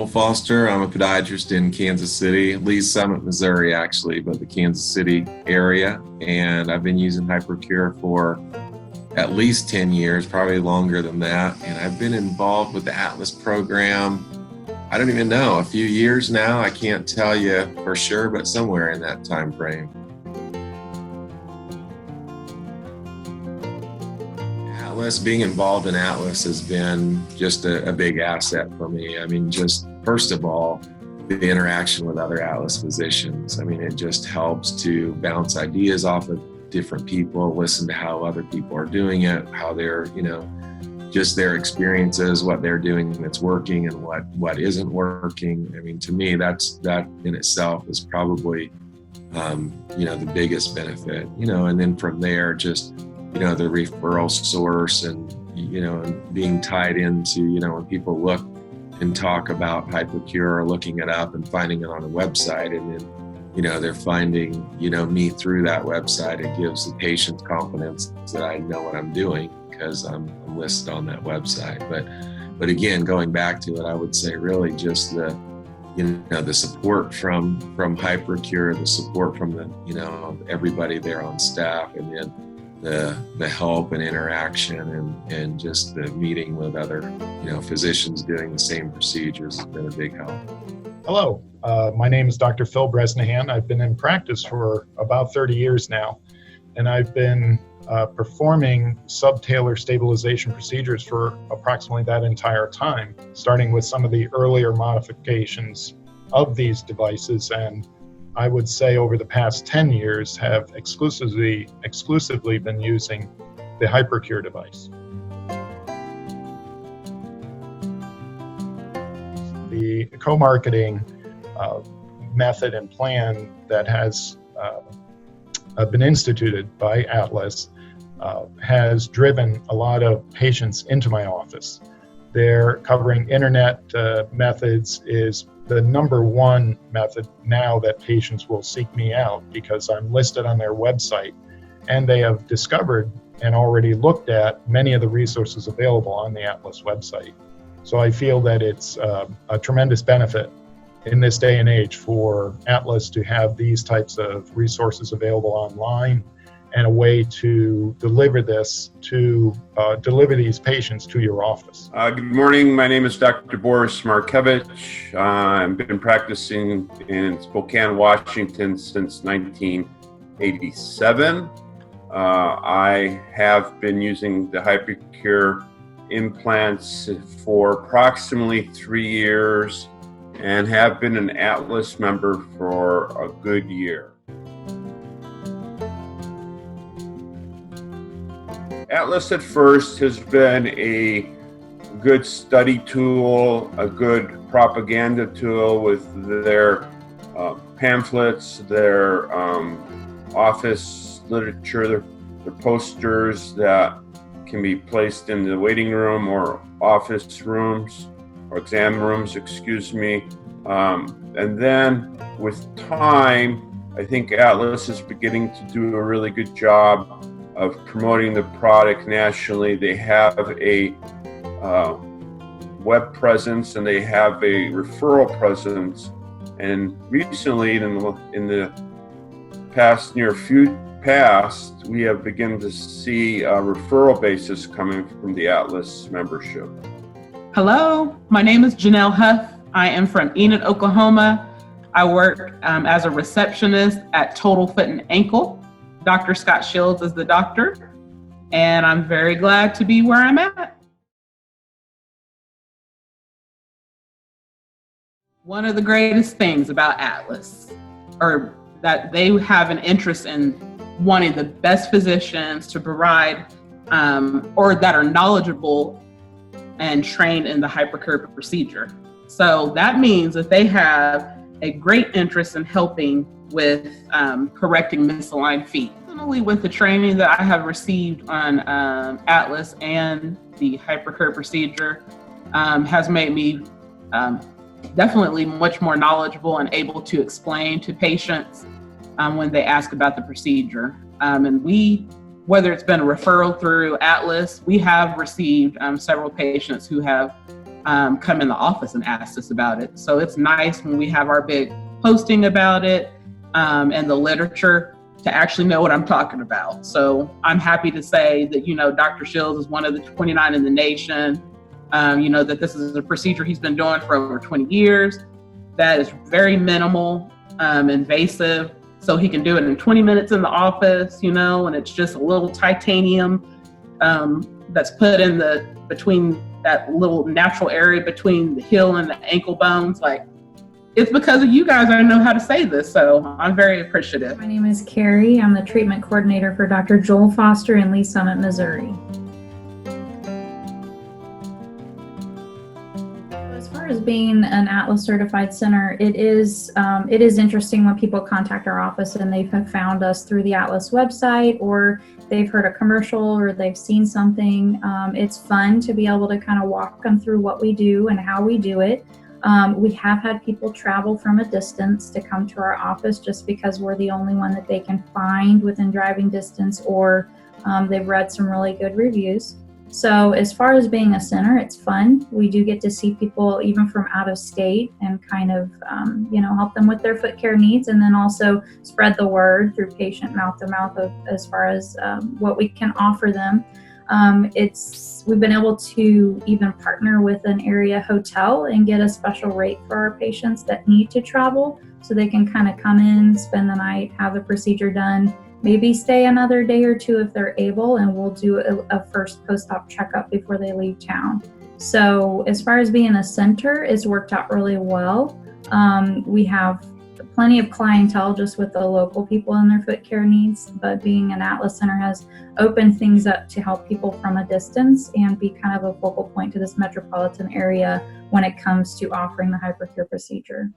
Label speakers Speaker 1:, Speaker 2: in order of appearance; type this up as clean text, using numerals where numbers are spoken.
Speaker 1: Foster. I'm a podiatrist in Kansas City, Lee's Summit, Missouri, actually, but the Kansas City area. And I've been using HyperCure for at least 10 years, probably longer than that. And I've been involved with the Atlas program, I don't even know, a few years now. I can't tell you for sure, but somewhere in that time frame. Atlas, being involved in Atlas has been just a big asset for me. I mean, just first of all, the interaction with other Atlas physicians. I mean, it just helps to bounce ideas off of different people, listen to how other people are doing it, how they're, just their experiences, what they're doing that's working and what isn't working. I mean, to me, that in itself is probably, the biggest benefit, and then from there, just, the referral source and, and being tied into, when people look and talk about HyperCure or looking it up and finding it on a website, and then, they're finding, me through that website. It gives the patient confidence that I know what I'm doing because I'm listed on that website. But again, going back to it, I would say really just the support from HyperCure, the support from the, everybody there on staff, and then the help and interaction and just the meeting with other, physicians doing the same procedures has been a big help.
Speaker 2: Hello, my name is Dr. Phil Bresnahan. I've been in practice for about 30 years now, and I've been performing subtalar stabilization procedures for approximately that entire time, starting with some of the earlier modifications of these devices, and I would say over the past 10 years have exclusively been using the HyperCure device. The co-marketing method and plan that has been instituted by Atlas has driven a lot of patients into my office. They're covering internet methods is the number one method now that patients will seek me out because I'm listed on their website, and they have discovered and already looked at many of the resources available on the Atlas website. So I feel that it's a tremendous benefit in this day and age for Atlas to have these types of resources available online and a way to deliver these patients to your office.
Speaker 3: Good morning. My name is Dr. Boris Markewicz. I've been practicing in Spokane, Washington since 1987. I have been using the HyperCure implants for approximately 3 years and have been an Atlas member for a good year. Atlas at first has been a good study tool, a good propaganda tool with their pamphlets, their office literature, their posters that can be placed in the waiting room or office rooms or exam rooms, and then with time, I think Atlas is beginning to do a really good job of promoting the product nationally. They have a web presence and they have a referral presence. And recently, in the near past, we have begun to see a referral basis coming from the Atlas membership.
Speaker 4: Hello, my name is Janelle Huff. I am from Enid, Oklahoma. I work as a receptionist at Total Foot and Ankle. Dr. Scott Shields is the doctor, and I'm very glad to be where I'm at. One of the greatest things about Atlas, or that they have an interest in wanting the best physicians to provide, or that are knowledgeable and trained in the HyperCure procedure. So that means that they have a great interest in helping with correcting misaligned feet. Personally, with the training that I have received on Atlas and the HyperCure procedure has made me definitely much more knowledgeable and able to explain to patients when they ask about the procedure. And whether it's been a referral through Atlas, we have received several patients who have come in the office and ask us about it. So it's nice when we have our big posting about it and the literature to actually know what I'm talking about. So I'm happy to say that, Dr. Shields is one of the 29 in the nation, that this is a procedure he's been doing for over 20 years, that is very minimal, invasive. So he can do it in 20 minutes in the office, and it's just a little titanium that's put in between that little natural area between the heel and the ankle bones. Like, it's because of you guys I know how to say this, so I'm very appreciative.
Speaker 5: My name is Carrie. I'm the treatment coordinator for Dr. Joel Foster in Lee Summit, Missouri. As far as being an Atlas certified center, it is interesting when people contact our office and they've found us through the Atlas website, or they've heard a commercial, or they've seen something. It's fun to be able to kind of walk them through what we do and how we do it. We have had people travel from a distance to come to our office just because we're the only one that they can find within driving distance, or they've read some really good reviews. So as far as being a center, it's fun. We do get to see people even from out of state and kind of, help them with their foot care needs, and then also spread the word through patient mouth to mouth as far as what we can offer them. We've been able to even partner with an area hotel and get a special rate for our patients that need to travel, so they can kind of come in, spend the night, have the procedure done, maybe stay another day or two if they're able, and we'll do a first post-op checkup before they leave town. So as far as being a center, it's worked out really well. We have plenty of clientele just with the local people and their foot care needs, but being an Atlas center has opened things up to help people from a distance and be kind of a focal point to this metropolitan area when it comes to offering the hypercare procedure.